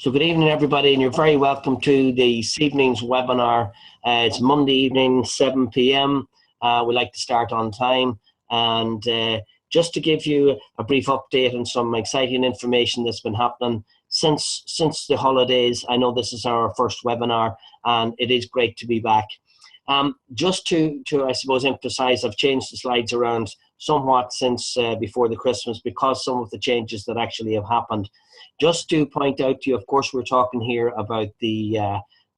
So good evening, everybody, and you're very welcome to this evening's webinar. It's Monday evening, 7 p.m. We like to start on time. And just to give you a brief update on some exciting information that's been happening since the holidays. I know this is our first webinar, and it is great to be back. Just to I suppose, emphasize, I've changed the slides around somewhat since before the Christmas because some of the changes that actually have happened. Just to point out to you, of course, we're talking here about the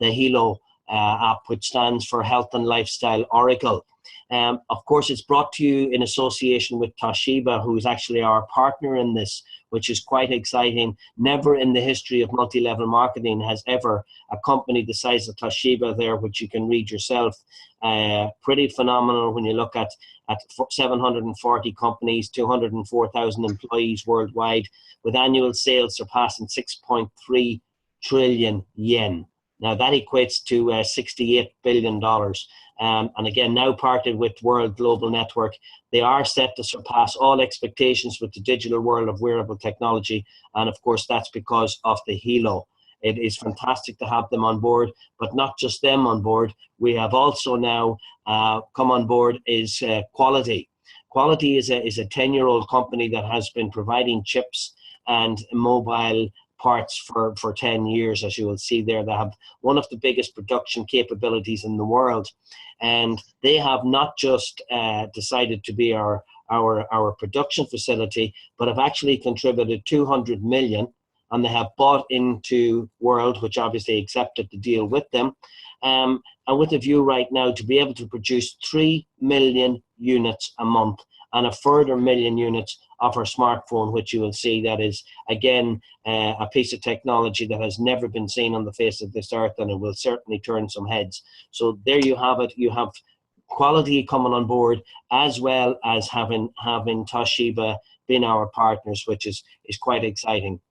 Helo app, which stands for Health and Lifestyle Oracle. Of course, it's brought to you in association with Toshiba, who is actually our partner in this, which is quite exciting. Never in the history of multi-level marketing has ever a company the size of Toshiba there, which you can read yourself. Pretty phenomenal when you look at 740 companies, 204,000 employees worldwide, with annual sales surpassing 6.3 trillion yen. Now that equates to $68 billion. And again, now partnered with World Global Network, they are set to surpass all expectations with the digital world of wearable technology. And of course, that's because of the Helo. It is fantastic to have them on board, but not just them on board. We have also now come on board is Quality. Quality is a 10-year-old company that has been providing chips and mobile parts for 10 years, as you will see there. They have one of the biggest production capabilities in the world. And they have not just decided to be our production facility, but have actually contributed 200 million, and they have bought into World, which obviously accepted the deal with them, and with a view right now to be able to produce 3 million units a month and a further million units of our smartphone, which you will see that is, again, a piece of technology that has never been seen on the face of this earth, and it will certainly turn some heads. So there you have it. You have Quality coming on board, as well as having Toshiba being our partners, which is quite exciting.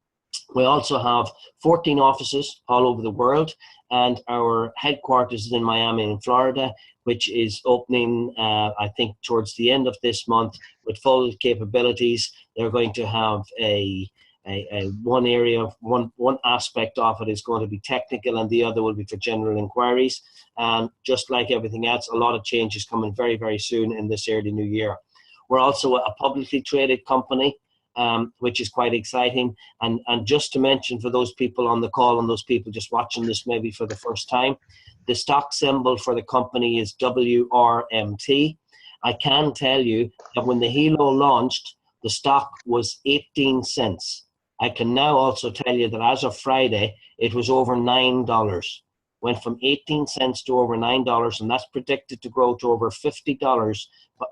We also have 14 offices all over the world, and our headquarters is in Miami in Florida, which is opening, I think, towards the end of this month with full capabilities. They're going to have one area, one aspect of it is going to be technical, and the other will be for general inquiries. And just like everything else, a lot of changes coming very, very soon in this early new year. We're also a publicly traded company, which is quite exciting. And just to mention for those people on the call and those people just watching this maybe for the first time, the stock symbol for the company is WRMT. I can tell you that when the Helo launched, the stock was 18 cents. I can now also tell you that as of Friday, it was over $9. Went from 18 cents to over $9, and that's predicted to grow to over $50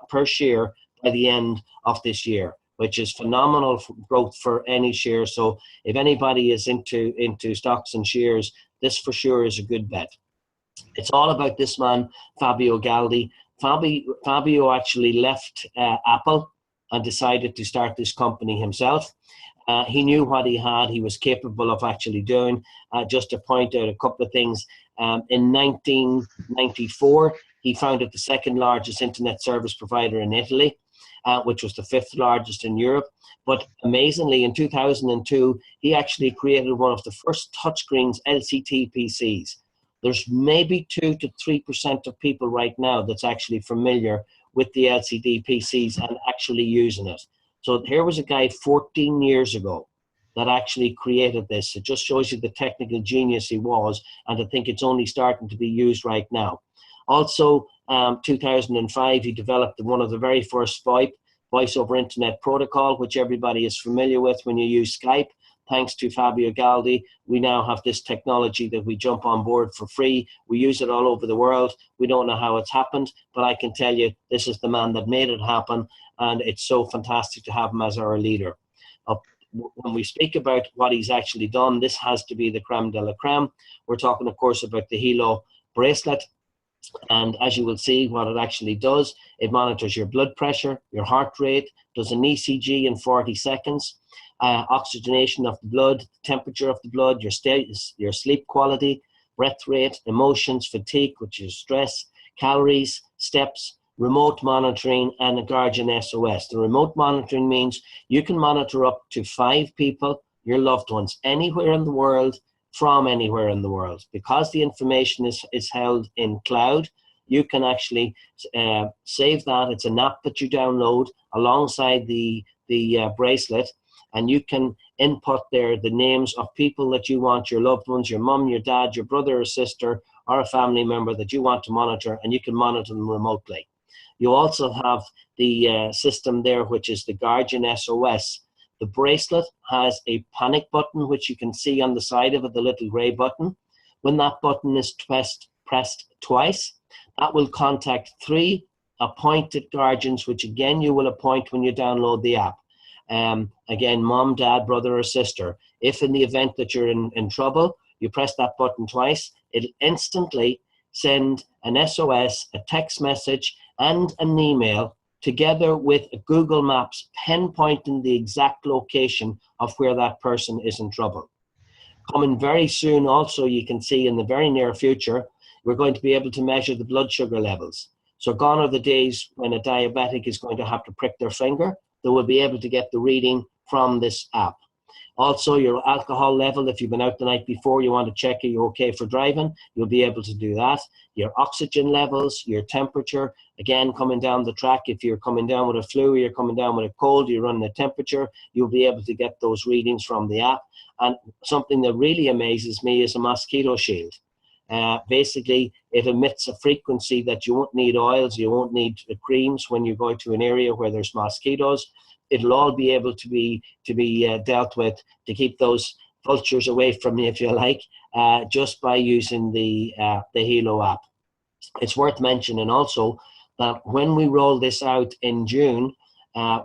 per share by the end of this year, which is phenomenal growth for any share. So if anybody is into stocks and shares, this for sure is a good bet. It's all about this man, Fabio Galdi. Fabio actually left Apple and decided to start this company himself. He knew what he had, he was capable of actually doing. Just to point out a couple of things, in 1994, he founded the second largest internet service provider in Italy, which was the 5th largest in Europe. But amazingly, in 2002, he actually created one of the first touchscreens LCD PCs. There's maybe 2 to 3% of people right now that's actually familiar with the LCD PCs and actually using it. So here was a guy 14 years ago that actually created this. It just shows you the technical genius he was, and I think it's only starting to be used right now. Also, 2005, he developed one of the very first voice over internet protocol, which everybody is familiar with when you use Skype. Thanks to Fabio Galdi, we now have this technology that we jump on board for free. We use it all over the world. We don't know how it's happened, but I can tell you this is the man that made it happen, and it's so fantastic to have him as our leader. When we speak about what he's actually done, this has to be the creme de la creme. We're talking, of course, about the Helo Bracelet. And as you will see, what it actually does, it monitors your blood pressure, your heart rate, does an ECG in 40 seconds, oxygenation of the blood, temperature of the blood, your sleep quality, breath rate, emotions, fatigue, which is stress, calories, steps, remote monitoring, and a Guardian SOS. The remote monitoring means you can monitor up to 5 people, your loved ones, anywhere in the world, from anywhere in the world. Because the information is held in cloud, you can actually save that. It's an app that you download alongside the bracelet, and you can input there the names of people that you want, your loved ones, your mum, your dad, your brother or sister, or a family member that you want to monitor, and you can monitor them remotely. You also have the system there, which is the Guardian SOS. The bracelet has a panic button, which you can see on the side of it, the little gray button. When that button is pressed twice, that will contact 3 appointed guardians, which again you will appoint when you download the app. Again, mom, dad, brother or sister. If in the event that you're in trouble, you press that button twice, it'll instantly send an SOS, a text message, and an email together with Google Maps pinpointing the exact location of where that person is in trouble. Coming very soon also, you can see in the very near future, we're going to be able to measure the blood sugar levels. So gone are the days when a diabetic is going to have to prick their finger. They will be able to get the reading from this app. Also, your alcohol level, if you've been out the night before, you want to check are you okay for driving, you'll be able to do that. Your oxygen levels, your temperature, again, coming down the track, if you're coming down with a flu, you're coming down with a cold, you're running a temperature, you'll be able to get those readings from the app. And something that really amazes me is a mosquito shield. Basically, it emits a frequency that you won't need oils, you won't need creams when you go to an area where there's mosquitoes. It'll all be able to be dealt with to keep those vultures away from you, if you like, just by using the Helo app. It's worth mentioning also that when we rolled this out in June,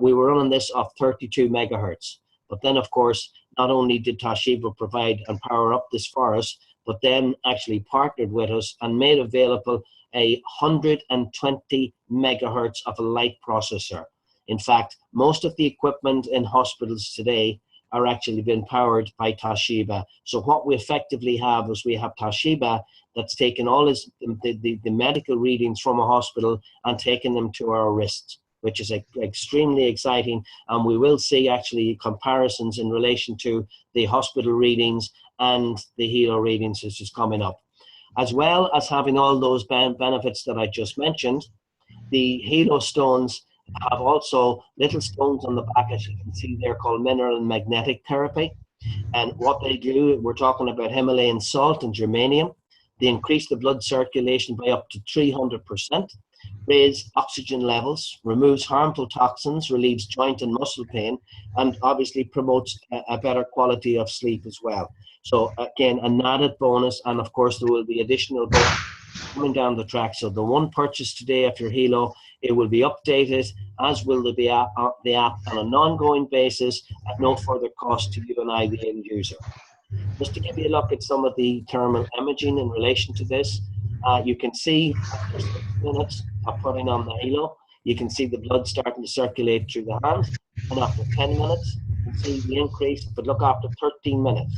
we were running this off 32 megahertz. But then, of course, not only did Toshiba provide and power up this for us, but then actually partnered with us and made available a 120 megahertz of a light processor. In fact, most of the equipment in hospitals today are actually being powered by Toshiba. So what we effectively have is we have Toshiba that's taken all the medical readings from a hospital and taken them to our wrists, which is extremely exciting. And we will see actually comparisons in relation to the hospital readings and the Helo readings, which is coming up. As well as having all those benefits that I just mentioned, the Helo stones have also little stones on the back, as you can see there, called mineral and magnetic therapy. And what they do, we're talking about Himalayan salt and germanium. They increase the blood circulation by up to 300%, raise oxygen levels, removes harmful toxins, relieves joint and muscle pain, and obviously promotes a better quality of sleep as well. So again, an added bonus, and of course there will be additional bonus coming down the track. So the one purchase today of your Helo, it will be updated, as will the app on an ongoing basis at no further cost to you and I, the end user. Just to give you a look at some of the thermal imaging in relation to this, you can see after 6 minutes of putting on the Helo, you can see the blood starting to circulate through the hand, and after 10 minutes, you can see the increase. But look, after 13 minutes,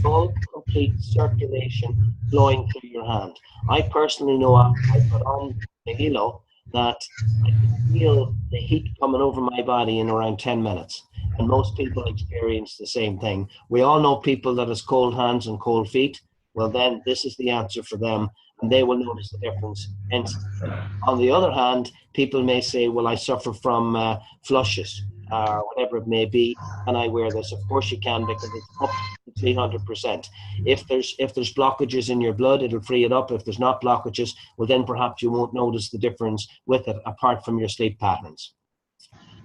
full, complete circulation flowing through your hand. I personally know after I put on the Helo that I can feel the heat coming over my body in around 10 minutes. And most people experience the same thing. We all know people that has cold hands and cold feet. Well, then this is the answer for them, and they will notice the difference instantly. On the other hand, people may say, well, I suffer from flushes or whatever it may be, and I wear this. Of course you can, because it's up to 300%. If there's blockages in your blood, it'll free it up. If there's not blockages, well, then perhaps you won't notice the difference with it, apart from your sleep patterns.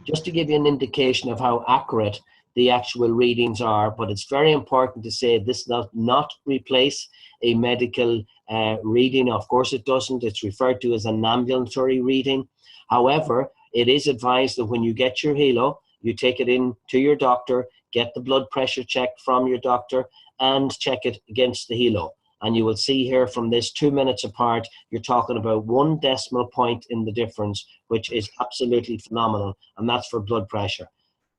Just to give you an indication of how accurate the actual readings are, but it's very important to say this does not replace a medical reading. Of course it doesn't. It's referred to as an ambulatory reading. However, it is advised that when you get your Helo, you take it in to your doctor, get the blood pressure checked from your doctor, and check it against the Helo. And you will see here from this 2 minutes apart, you're talking about 1 decimal point in the difference, which is absolutely phenomenal. And that's for blood pressure.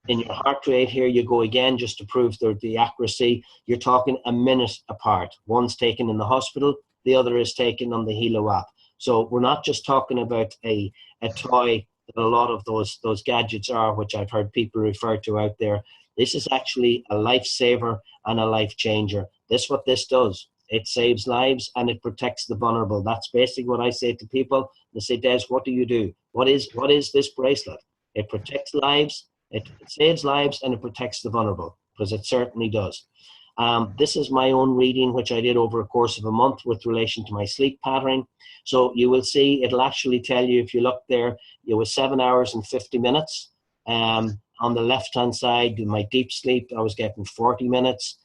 In your heart rate here, you go again, just to prove the accuracy. You're talking a minute apart. One's taken in the hospital, the other is taken on the Helo app. So we're not just talking about a toy that a lot of those gadgets are, which I've heard people refer to out there. This is actually a lifesaver and a life changer. This is what this does. It saves lives and it protects the vulnerable. That's basically what I say to people. They say, Des, what do you do? What is this bracelet? It protects lives, it saves lives, and it protects the vulnerable, because it certainly does. This is my own reading, which I did over a course of a month with relation to my sleep pattern. So you will see, it'll actually tell you, if you look there, it was 7 hours and 50 minutes. On the left-hand side, in my deep sleep, I was getting 40 minutes.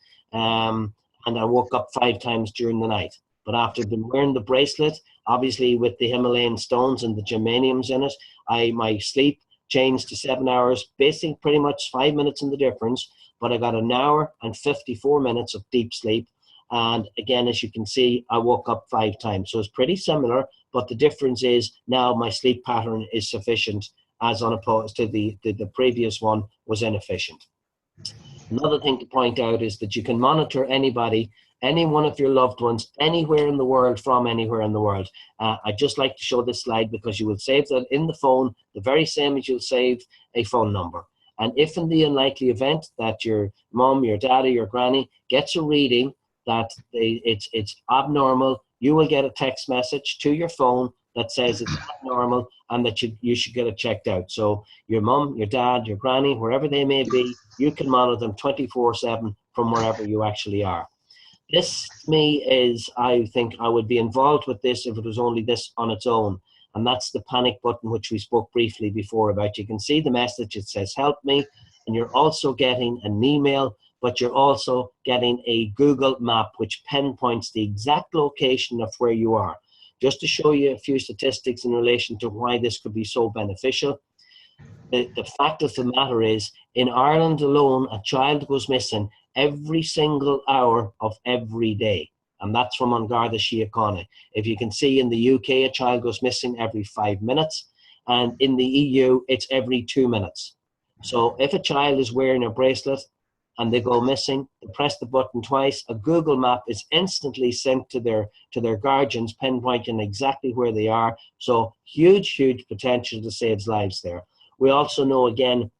And I woke up 5 times during the night. But after been wearing the bracelet, obviously with the Himalayan stones and the germaniums in it, my sleep changed to 7 hours, basically pretty much 5 minutes in the difference, but I got an hour and 54 minutes of deep sleep. And again, as you can see, I woke up 5 times. So it's pretty similar, but the difference is now my sleep pattern is sufficient, as opposed to the previous one was inefficient. Another thing to point out is that you can monitor anybody, any one of your loved ones, anywhere in the world, from anywhere in the world. I'd just like to show this slide because you will save that in the phone, the very same as you'll save a phone number. And if in the unlikely event that your mom, your daddy, your granny gets a reading that it's abnormal, you will get a text message to your phone that says it's abnormal and that you should get it checked out. So your mum, your dad, your granny, wherever they may be, you can monitor them 24/7 from wherever you actually are. This, to me, is, I think I would be involved with this if it was only this on its own. And that's the panic button, which we spoke briefly before about. You can see the message, it says, help me. And you're also getting an email, but you're also getting a Google map, which pinpoints the exact location of where you are. Just to show you a few statistics in relation to why this could be so beneficial. The fact of the matter is, in Ireland alone, a child goes missing every single hour of every day. And that's from An Garda Síochána. If you can see, in the UK, a child goes missing every 5 minutes. And in the EU, it's every 2 minutes. So if a child is wearing a bracelet and they go missing, they press the button twice, a Google map is instantly sent to their guardians, pinpointing exactly where they are. So huge, huge potential to save lives there. We also know, again,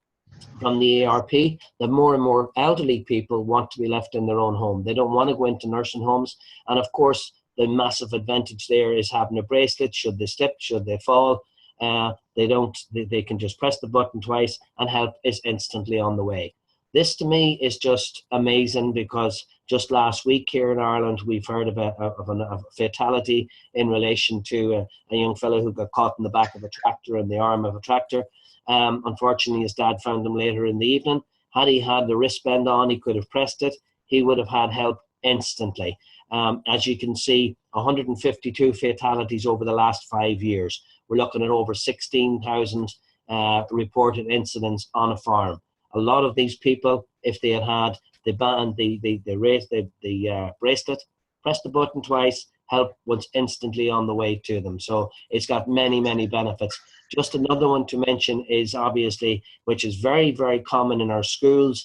from the ARP, that more and more elderly people want to be left in their own home. They don't want to go into nursing homes. And of course, the massive advantage there is having a bracelet. Should they slip, should they fall, they can just press the button twice and help is instantly on the way. This to me is just amazing, because just last week here in Ireland, we've heard of a fatality in relation to a young fellow who got caught in the back of a tractor, in the arm of a tractor. Unfortunately, his dad found him later in the evening. Had he had the wristband on, he could have pressed it. He would have had help instantly. As you can see, 152 fatalities over the last 5 years. We're looking at over 16,000 reported incidents on a farm. A lot of these people, if they had the bracelet, press the button twice, help was instantly on the way to them. So it's got many, many benefits. Just another one to mention is, obviously, which is very, very common in our schools,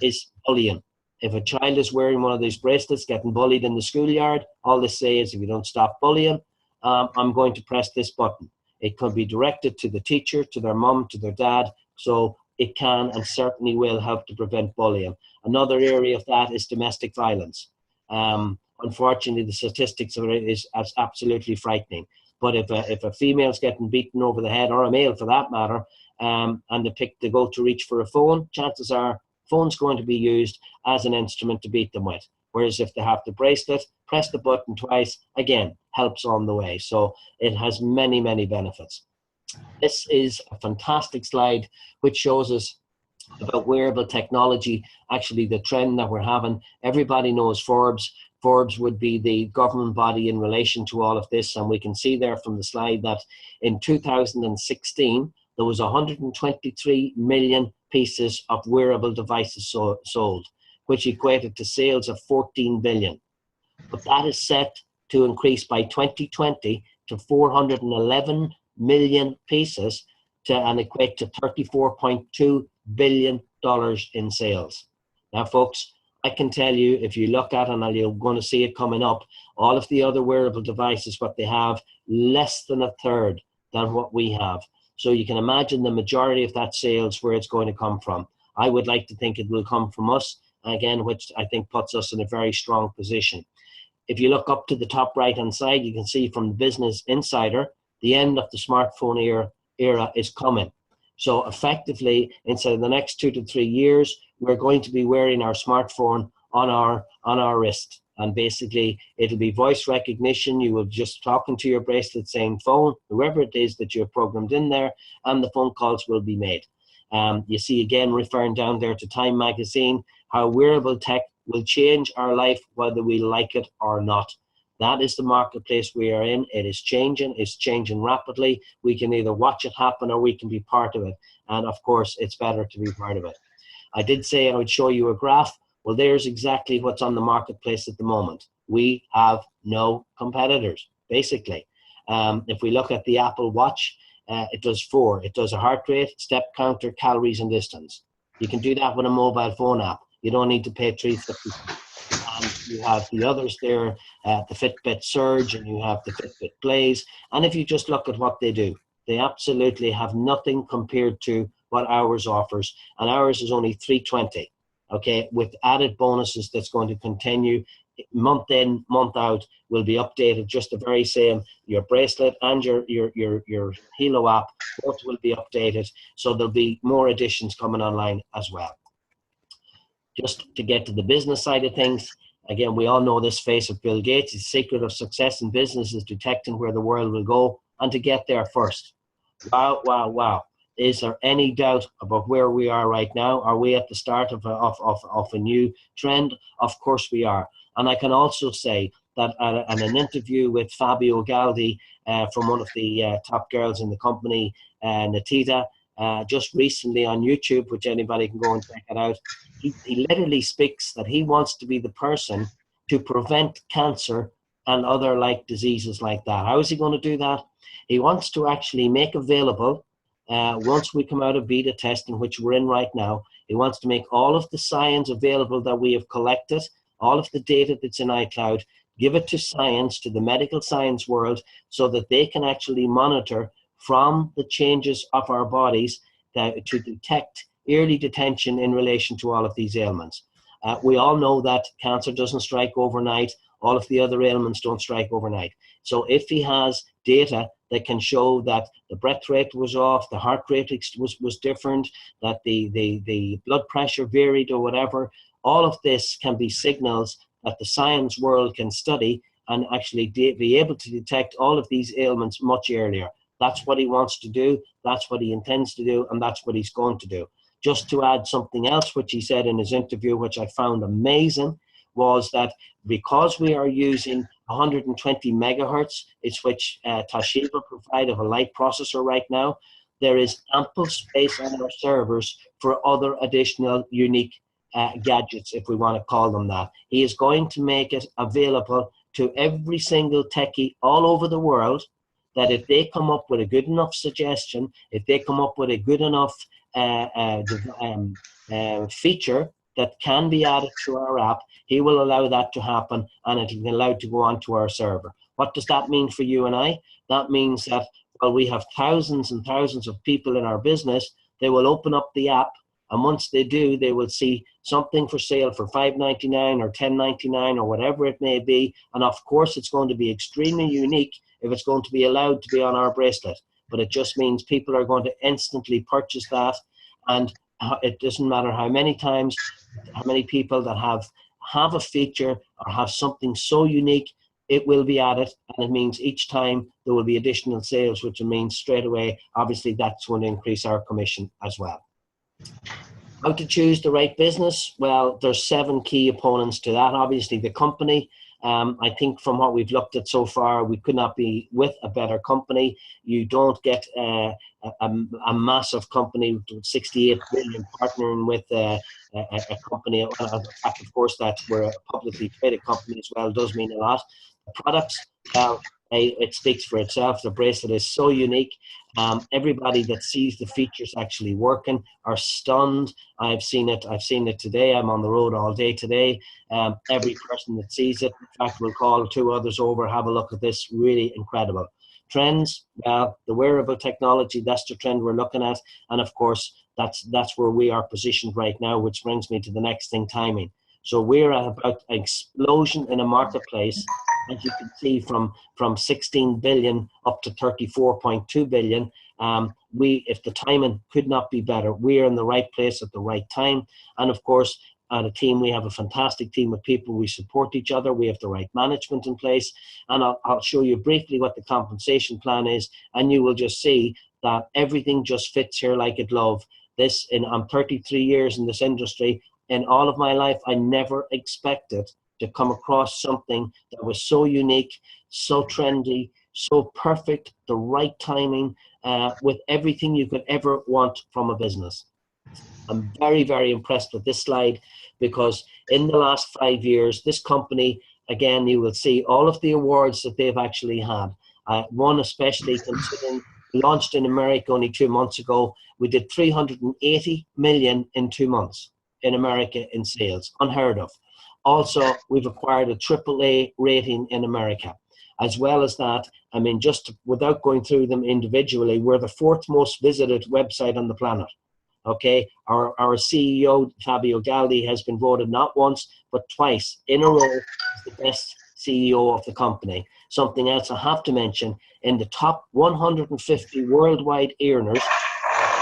is bullying. If a child is wearing one of these bracelets, getting bullied in the schoolyard, all they say is, if you don't stop bullying, I'm going to press this button. It could be directed to the teacher, to their mum, to their dad. So it can and certainly will help to prevent bullying. Another area of that is domestic violence. Unfortunately, the statistics of it is absolutely frightening. But if a female's getting beaten over the head, or a male for that matter, and they go to reach for a phone, chances are phone's going to be used as an instrument to beat them with. Whereas if they have the bracelet, press the button twice, again, helps on the way. So it has many, many benefits. This is a fantastic slide which shows us about wearable technology, actually the trend that we're having. Everybody knows Forbes. Forbes would be the government body in relation to all of this, and we can see there from the slide that in 2016 there was 123 million pieces of wearable devices sold, which equated to sales of 14 billion. But that is set to increase by 2020 to 411 million pieces and equate to $34.2 billion in sales. Now, folks, I can tell you, if you look at, and you're going to see it coming up, all of the other wearable devices, what they have, less than a third than what we have. So you can imagine the majority of that sales, where it's going to come from. I would like to think it will come from us, again, which I think puts us in a very strong position. If you look up to the top right hand side, you can see from the Business Insider, the end of the smartphone era is coming. So effectively, inside the next 2 to 3 years, we're going to be wearing our smartphone on our wrist. And basically, it'll be voice recognition. You will just talking to your bracelet saying phone, whoever it is that you've programmed in there, and the phone calls will be made. You see again, referring down there to Time Magazine, how wearable tech will change our life whether we like it or not. That is the marketplace we are in. It is changing. It's changing rapidly. We can either watch it happen or we can be part of it. And of course, it's better to be part of it. I did say I would show you a graph. Well, there's exactly what's on the marketplace at the moment. We have no competitors, basically. If we look at the Apple Watch, it does 4. It does a heart rate, step counter, calories, and distance. You can do that with a mobile phone app. You don't need to pay $350. And you have the others there, the Fitbit Surge, and you have the Fitbit Blaze. And if you just look at what they do, they absolutely have nothing compared to what ours offers. And ours is only $320, okay, with added bonuses that's going to continue month in, month out, will be updated just the very same. Your bracelet and your Helo app, both will be updated. So there'll be more additions coming online as well. Just to get to the business side of things, again, we all know this face of Bill Gates. His secret of success in business is detecting where the world will go and to get there first. Wow, wow, wow. Is there any doubt about where we are right now? Are we at the start of a new trend? Of course we are. And I can also say that in an interview with Fabio Galdi from one of the top girls in the company, Natita, just recently on YouTube, which anybody can go and check it out, he literally speaks that he wants to be the person to prevent cancer and other like diseases like that. How is he going to do that? He wants to actually make available, once we come out of beta testing, which we're in right now, he wants to make all of the science available that we have collected, all of the data that's in iCloud, give it to science, to the medical science world, so that they can actually monitor from the changes of our bodies to detect early detection in relation to all of these ailments. We all know that cancer doesn't strike overnight. All of the other ailments don't strike overnight. So if he has data that can show that the breath rate was off, the heart rate was different, that the blood pressure varied or whatever, all of this can be signals that the science world can study and actually be able to detect all of these ailments much earlier. That's what he wants to do, that's what he intends to do, and that's what he's going to do. Just to add something else, which he said in his interview, which I found amazing, was that because we are using 120 megahertz, it's which Toshiba provide of a light processor right now, there is ample space on our servers for other additional unique gadgets, if we want to call them that. He is going to make it available to every single techie all over the world, that if they come up with a good enough suggestion, if they come up with a good enough feature that can be added to our app, he will allow that to happen, and it will be allowed to go onto our server. What does that mean for you and I? That means that, well, we have thousands and thousands of people in our business. They will open up the app, and once they do, they will see something for sale for $5.99 or $10.99 or whatever it may be. And of course, it's going to be extremely unique if it's going to be allowed to be on our bracelet. But it just means people are going to instantly purchase that. And it doesn't matter how many times, how many people that have a feature or have something so unique, it will be added. And it means each time there will be additional sales, which means straight away, obviously that's going to increase our commission as well. How to choose the right business? Well, there's 7 key opponents to that. Obviously, the company. I think from what we've looked at so far, we could not be with a better company. You don't get a massive company with 68 billion partnering with a company. The fact, of course, that we're a publicly traded company as well does mean a lot. The products, well, it speaks for itself. The bracelet is so unique. Everybody that sees the features actually working are stunned. I've seen it today. I'm on the road all day today. Every person that sees it, in fact, will call 2 others over, have a look at this. Really incredible. Trends, well, the wearable technology, that's the trend we're looking at. And of course, that's where we are positioned right now, which brings me to the next thing, timing. So we're at about an explosion in a marketplace, as you can see, from 16 billion up to 34.2 billion. If the timing could not be better, we are in the right place at the right time. And of course, the team, we have a fantastic team of people. We support each other. We have the right management in place. And I'll show you briefly what the compensation plan is, and you will just see that everything just fits here like a glove. I'm 33 years in this industry. In all of my life, I never expected to come across something that was so unique, so trendy, so perfect, the right timing, with everything you could ever want from a business. I'm very, very impressed with this slide, because in the last 5 years, this company, again, you will see all of the awards that they've actually had. One especially, considering we launched in America only 2 months ago. We did 380 million in 2 months in America in sales, unheard of. Also, we've acquired a AAA rating in America. As well as that, I mean, just without going through them individually, we're the 4th most visited website on the planet. Okay, our CEO, Fabio Galdi, has been voted not once, but twice in a row as the best CEO of the company. Something else I have to mention, in the top 150 worldwide earners,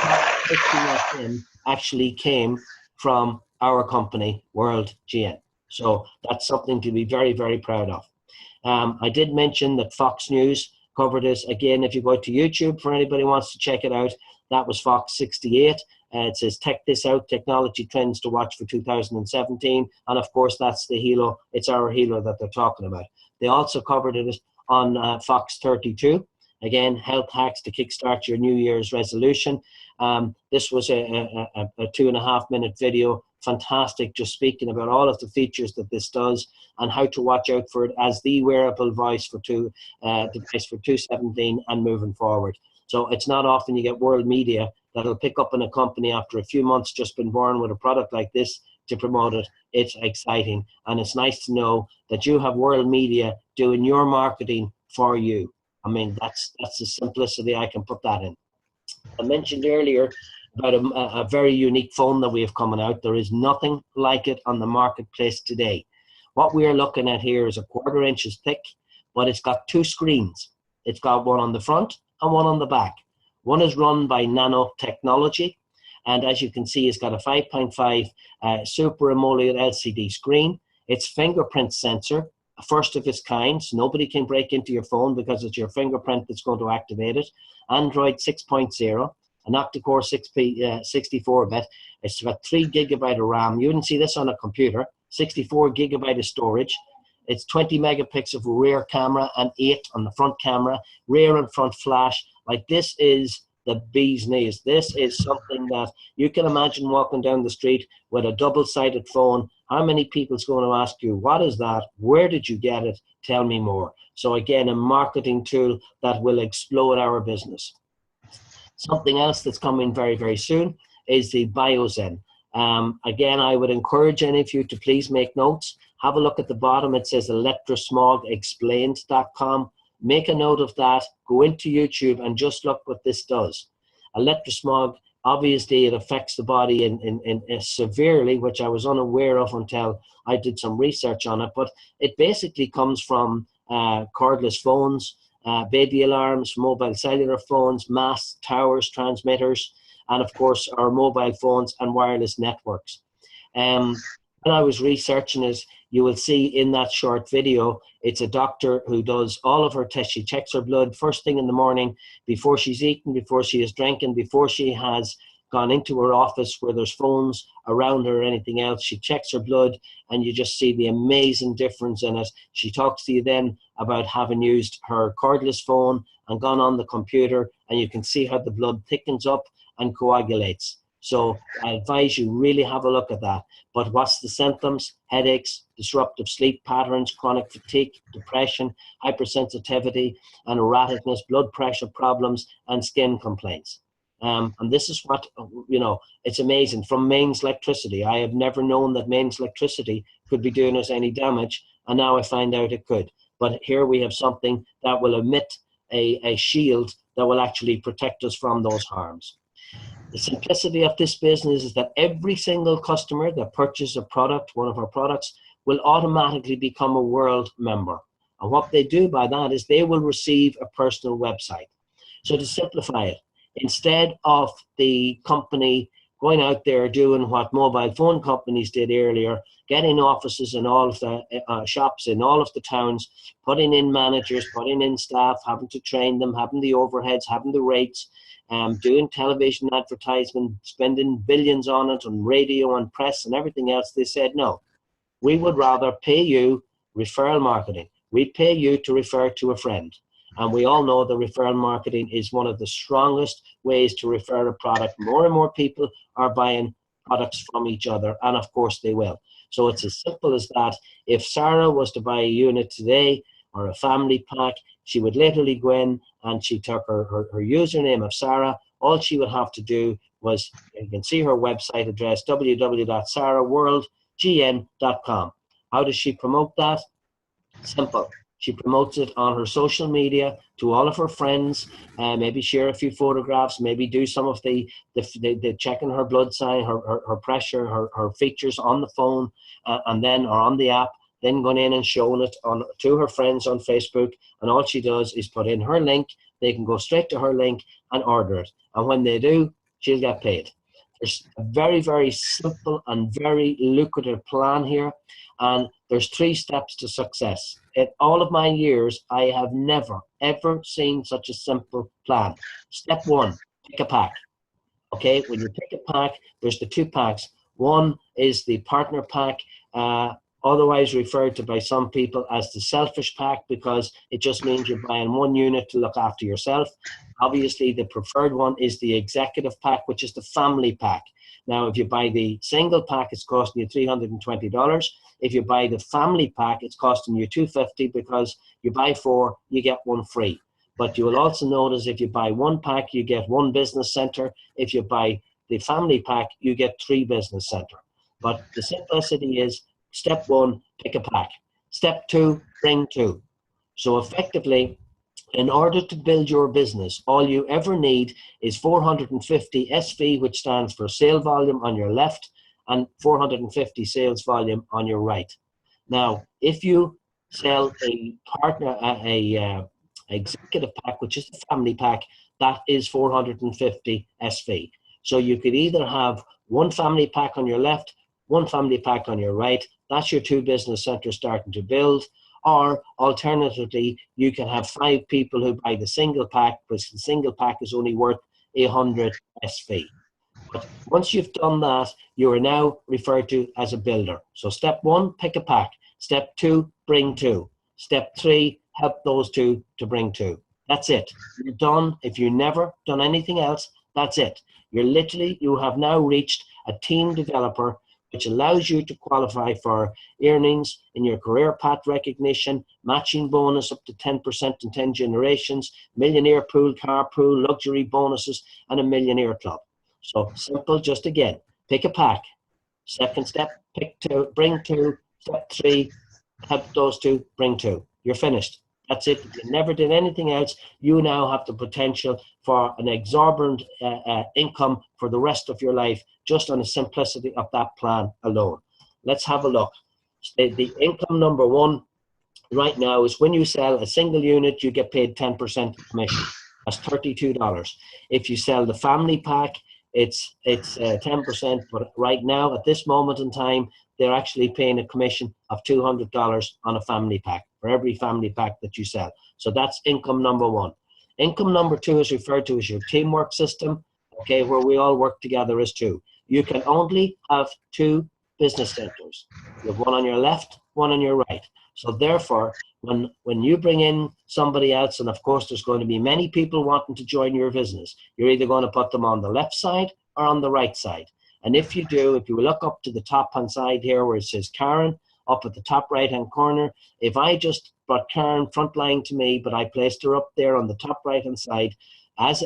top 50 of them actually came from our company, World GN. So that's something to be very, very proud of. I did mention that Fox News covered this. Again, if you go to YouTube, for anybody who wants to check it out, that was Fox 68. It says, "Tech This Out, Technology Trends to Watch for 2017. And of course, that's the Helo. It's our Helo that they're talking about. They also covered it on Fox 32. Again, health hacks to kickstart your New Year's resolution. This was a 2.5-minute video. Fantastic, just speaking about all of the features that this does and how to watch out for it as the wearable device for 2017 and moving forward. So it's not often you get world media that'll pick up in a company after a few months just been born with a product like this to promote it. It's exciting, and it's nice to know that you have world media doing your marketing for you. I mean, that's the simplicity I can put that in. I mentioned earlier about a very unique phone that we have coming out. There is nothing like it on the marketplace today. What we are looking at here is 1/4 inches thick, but it's got 2 screens. It's got one on the front and one on the back. One is run by nanotechnology, and as you can see, it's got a 5.5 Super AMOLED LCD screen. It's fingerprint sensor, a first of its kind, so nobody can break into your phone because it's your fingerprint that's going to activate it. Android 6.0, an octa-core 64-bit. It's got 3 GB of RAM. You wouldn't see this on a computer. 64 GB of storage. It's 20 megapixel rear camera and 8 on the front camera. Rear and front flash. Like, this is the bee's knees. This is something that you can imagine walking down the street with a double-sided phone. How many people's going to ask you, what is that? Where did you get it? Tell me more. So again, a marketing tool that will explode our business. Something else that's coming very, very soon is the BioZen. Again, I would encourage any of you to please make notes. Have a look at the bottom. It says electrosmogexplained.com. Make a note of that. Go into YouTube and just look what this does. Electrosmog, obviously, it affects the body in severely, which I was unaware of until I did some research on it. But it basically comes from cordless phones, baby alarms, mobile cellular phones, masts, towers, transmitters, and of course our mobile phones and wireless networks. When I was researching it, you will see in that short video, it's a doctor who does all of her tests. She checks her blood first thing in the morning, before she's eaten, before she is drinking, before she has gone into her office where there's phones around her or anything else. She checks her blood, and you just see the amazing difference in it. She talks to you then about having used her cordless phone and gone on the computer, and you can see how the blood thickens up and coagulates. So I advise you really have a look at that. But what's the symptoms? Headaches, disruptive sleep patterns, chronic fatigue, depression, hypersensitivity and erraticness, blood pressure problems, and skin complaints. And this is what, you know, it's amazing. From mains electricity, I have never known that mains electricity could be doing us any damage, and now I find out it could. But here we have something that will emit a shield that will actually protect us from those harms. The simplicity of this business is that every single customer that purchases a product, one of our products, will automatically become a world member. And what they do by that is they will receive a personal website. So to simplify it, instead of the company going out there doing what mobile phone companies did earlier, getting offices in all of the shops in all of the towns, putting in managers, putting in staff, having to train them, having the overheads, having the rates, doing television advertisement, spending billions on it, on radio and press and everything else, they said, no, we would rather pay you referral marketing. We'd pay you to refer to a friend. And we all know that referral marketing is one of the strongest ways to refer a product. More and more people are buying products from each other, and of course they will. So it's as simple as that. If Sarah was to buy a unit today or a family pack, she would literally go in and she took her username of Sarah. All she would have to do was, you can see her website address, www.sarahworldgn.com. How does she promote that? Simple. She promotes it on her social media to all of her friends, maybe share a few photographs, maybe do some of the checking her blood sign, her pressure, her features on the phone, and then or on the app, then going in and showing it to her friends on Facebook. And all she does is put in her link. They can go straight to her link and order it. And when they do, she'll get paid. There's a very, very simple and very lucrative plan here. And there's 3 steps to success. In all of my years, I have never, ever seen such a simple plan. Step 1, pick a pack. Okay, when you pick a pack, there's the 2 packs. One is the partner pack, otherwise referred to by some people as the selfish pack, because it just means you're buying 1 unit to look after yourself. Obviously, the preferred one is the executive pack, which is the family pack. Now, if you buy the single pack, it's costing you $320. If you buy the family pack, it's costing you $250, because you buy 4, you get 1 free. But you will also notice if you buy 1 pack, you get 1 business center. If you buy the family pack, you get 3 business center. But the simplicity is, step 1, pick a pack. Step 2, bring 2. So effectively, in order to build your business, all you ever need is 450 SV, which stands for sale volume on your left, and 450 sales volume on your right. Now, if you sell a partner, executive pack, which is the family pack, that is 450 SV. So you could either have 1 family pack on your left, 1 family pack on your right. That's your 2 business centers starting to build. Or alternatively, you can have 5 people who buy the single pack, because the single pack is only worth 100 SV. But once you've done that, you are now referred to as a builder. So step 1, pick a pack. Step 2, bring 2. Step 3, help those 2 to bring 2. That's it. You're done. If you've never done anything else, that's it. You have now reached a team developer, which allows you to qualify for earnings in your career path recognition, matching bonus up to 10% in 10 generations, millionaire pool, car pool, luxury bonuses, and a millionaire club. So simple, just again, pick a pack. Second step, pick 2, bring 2. Step 3, help those 2, bring 2. You're finished. That's it. If you never did anything else, you now have the potential for an exorbitant income for the rest of your life, just on the simplicity of that plan alone. Let's have a look. The income number 1 right now is when you sell a single unit, you get paid 10% commission. That's $32. If you sell the family pack, it's 10%, but right now, at this moment in time, they're actually paying a commission of $200 on a family pack, for every family pack that you sell. So that's income number 1. Income number 2 is referred to as your teamwork system, okay, where we all work together as 2. You can only have 2 business centers. You have 1 on your left, 1 on your right. So therefore, when you bring in somebody else, and of course there's going to be many people wanting to join your business, you're either going to put them on the left side or on the right side. And if you do, if you look up to the top hand side here where it says Karen, up at the top right hand corner, if I just brought Karen front line to me, but I placed her up there on the top right hand side as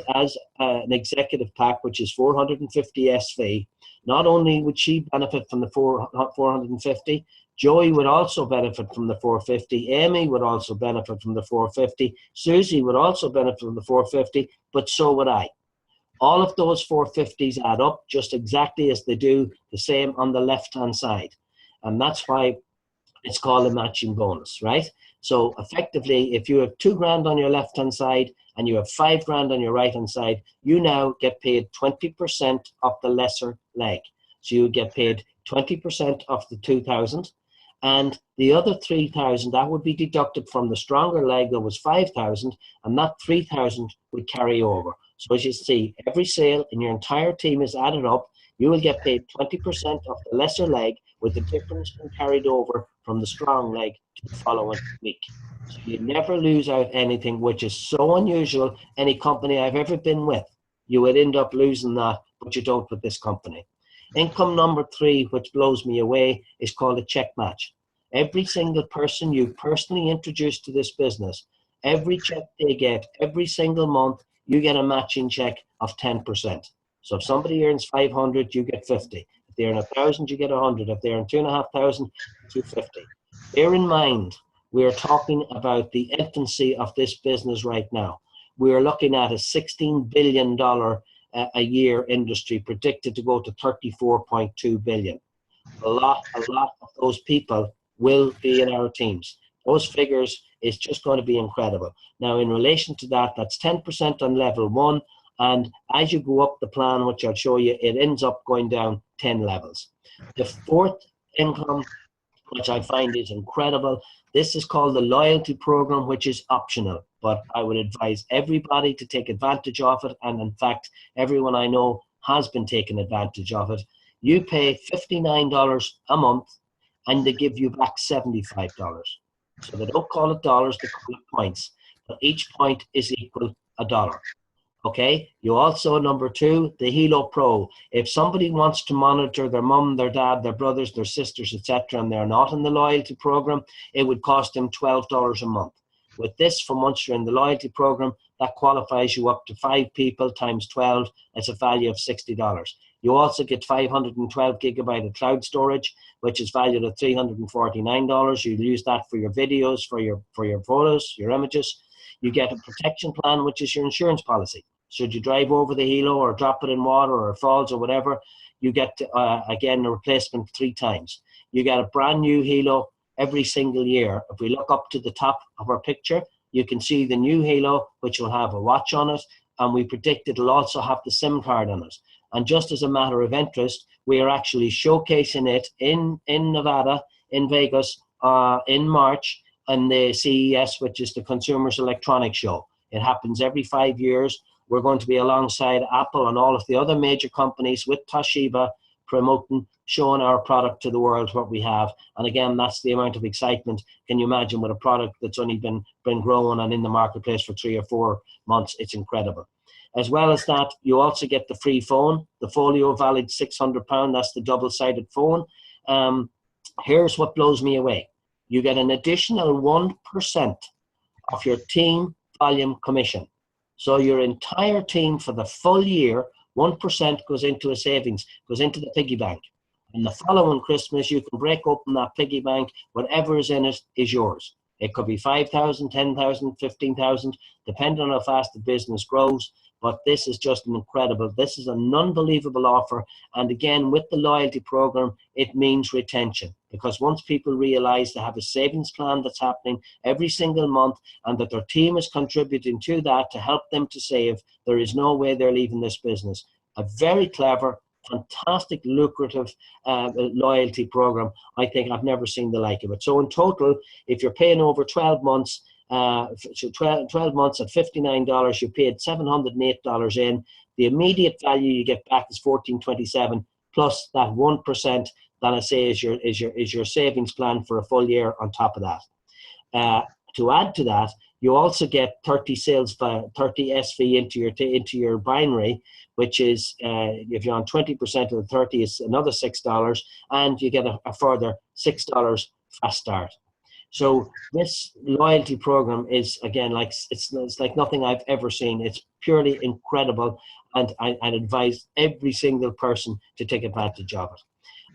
an executive pack, which is 450 SV, not only would she benefit from the 450, Joey would also benefit from the 450, Amy would also benefit from the 450, Susie would also benefit from the 450, but so would I. All of those 450s add up just exactly as they do the same on the left-hand side. And that's why it's called a matching bonus, right? So effectively, if you have 2 grand on your left-hand side and you have 5 grand on your right-hand side, you now get paid 20% of the lesser leg. So you get paid 20% of the 2,000, and the other 3,000, that would be deducted from the stronger leg that was 5,000, and that 3,000 would carry over. So as you see, every sale in your entire team is added up. You will get paid 20% of the lesser leg, with the difference being carried over from the strong leg to the following week. So you never lose out anything, which is so unusual. Any company I've ever been with, you would end up losing that, but you don't with this company. Income number 3, which blows me away, is called a check match. Every single person you personally introduce to this business, every check they get, every single month, you get a matching check of 10%. So if somebody earns 500, you get 50. If they earn 1,000, you get 100. If they earn 2,500, 250. Bear in mind, we are talking about the infancy of this business right now. We are looking at a $16 billion a year industry, predicted to go to 34.2 billion. A lot of those people will be in our teams. Those figures is just going to be incredible. Now, in relation to that, that's 10% on level 1. And as you go up the plan, which I'll show you, it ends up going down 10 levels. The 4th income, which I find is incredible, this is called the loyalty program, which is optional, but I would advise everybody to take advantage of it. And in fact, everyone I know has been taking advantage of it. You pay $59 a month and they give you back $75. So they don't call it dollars, they call it points. But each point is equal $1. Okay, you also, number 2, the Helo Pro. If somebody wants to monitor their mum, their dad, their brothers, their sisters, etc., and they're not in the loyalty program, it would cost them $12 a month. With this, from once you're in the loyalty program, that qualifies you up to 5 people times 12. It's a value of $60. You also get 512 gigabyte of cloud storage, which is valued at $349. You'll use that for your videos, for your photos, your images. You get a protection plan, which is your insurance policy. Should you drive over the Helo or drop it in water or it falls or whatever, you get, again, a replacement 3 times. You get a brand new Helo every single year. If we look up to the top of our picture, you can see the new Helo, which will have a watch on it, and we predict it'll also have the SIM card on it. And just as a matter of interest, we are actually showcasing it in Nevada, in Vegas, in March, and the CES, which is the Consumers Electronics Show. It happens every 5 years. We're going to be alongside Apple and all of the other major companies with Toshiba, promoting, showing our product to the world, what we have. And again, that's the amount of excitement. Can you imagine with a product that's only been grown and in the marketplace for 3 or 4 months? It's incredible. As well as that, you also get the free phone, the Folio valid £600. That's the double-sided phone. Here's what blows me away. You get an additional 1% of your team volume commission. So your entire team for the full year, 1% goes into a savings, goes into the piggy bank. And the following Christmas, you can break open that piggy bank. Whatever is in it is yours. It could be 5,000, 10,000, 15,000, depending on how fast the business grows. But this is just an incredible, this is an unbelievable offer. And again, with the loyalty program, it means retention. Because once people realize they have a savings plan that's happening every single month and that their team is contributing to that to help them to save, there is no way they're leaving this business. A very clever, fantastic, lucrative loyalty program. I think I've never seen the like of it. So in total, if you're paying over 12 months, 12 months at $59, you paid $708 in. The immediate value you get back is $14.27 plus that 1% that I say is your savings plan for a full year on top of that. To add to that, you also get 30 SV into your binary, which is if you're on 20% of the 30, it's another $6, and you get a further $6 fast start. So this loyalty program is, again, like it's like nothing I've ever seen. It's purely incredible, and I'd advise every single person to take advantage of it.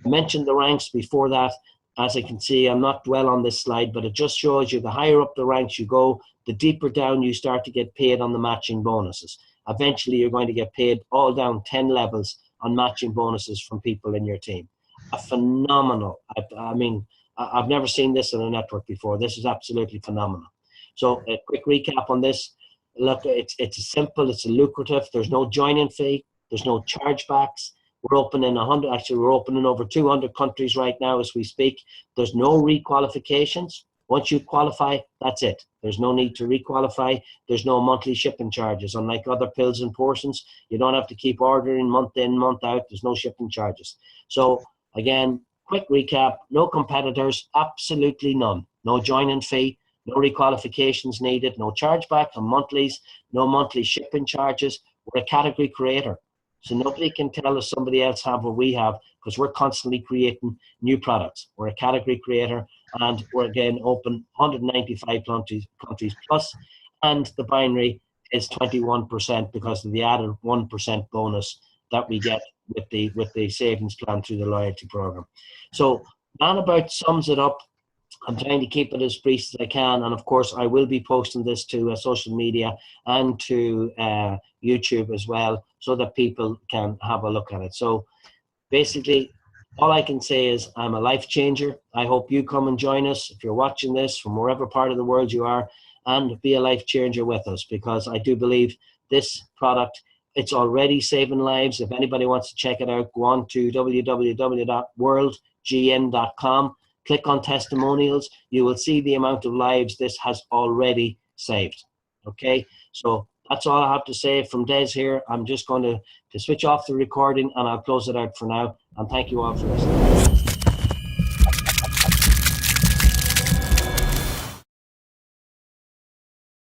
I mentioned the ranks before that. As you can see, I'm not dwell on this slide, but it just shows you the higher up the ranks you go, the deeper down you start to get paid on the matching bonuses. eventually you're going to get paid all down 10 levels on matching bonuses from people in your team. A phenomenal, I mean, I've never seen this in a network before. This is absolutely phenomenal. So a quick recap on this. Look, it's simple, it's lucrative. There's no joining fee. There's no chargebacks. We're open in 100, actually we're open in over 200 countries right now as we speak. There's no requalifications. Once you qualify, that's it. There's no need to requalify. There's no monthly shipping charges. Unlike other pills and portions, you don't have to keep ordering month in, month out. There's no shipping charges. So again, quick recap, no competitors, absolutely none. No joining fee, no requalifications needed, no chargeback on monthlies, no monthly shipping charges. We're a category creator. So nobody can tell us somebody else have what we have, because we're constantly creating new products. We're a category creator, and we're again open 195 countries plus, and the binary is 21% because of the added 1% bonus that we get with the savings plan through the loyalty program. So that about sums it up. I'm trying to keep it as brief as I can, and of course I will be posting this to social media and to YouTube as well, so that people can have a look at it. So basically, all I can say is I'm a life changer. I hope you come and join us if you're watching this from wherever part of the world you are, and be a life changer with us, because I do believe this product, it's already saving lives. If anybody wants to check it out, go on to www.worldgn.com. Click on testimonials. You will see the amount of lives this has already saved. Okay, so that's all I have to say from Des here. I'm just going to switch off the recording, and I'll close it out for now. And thank you all for listening.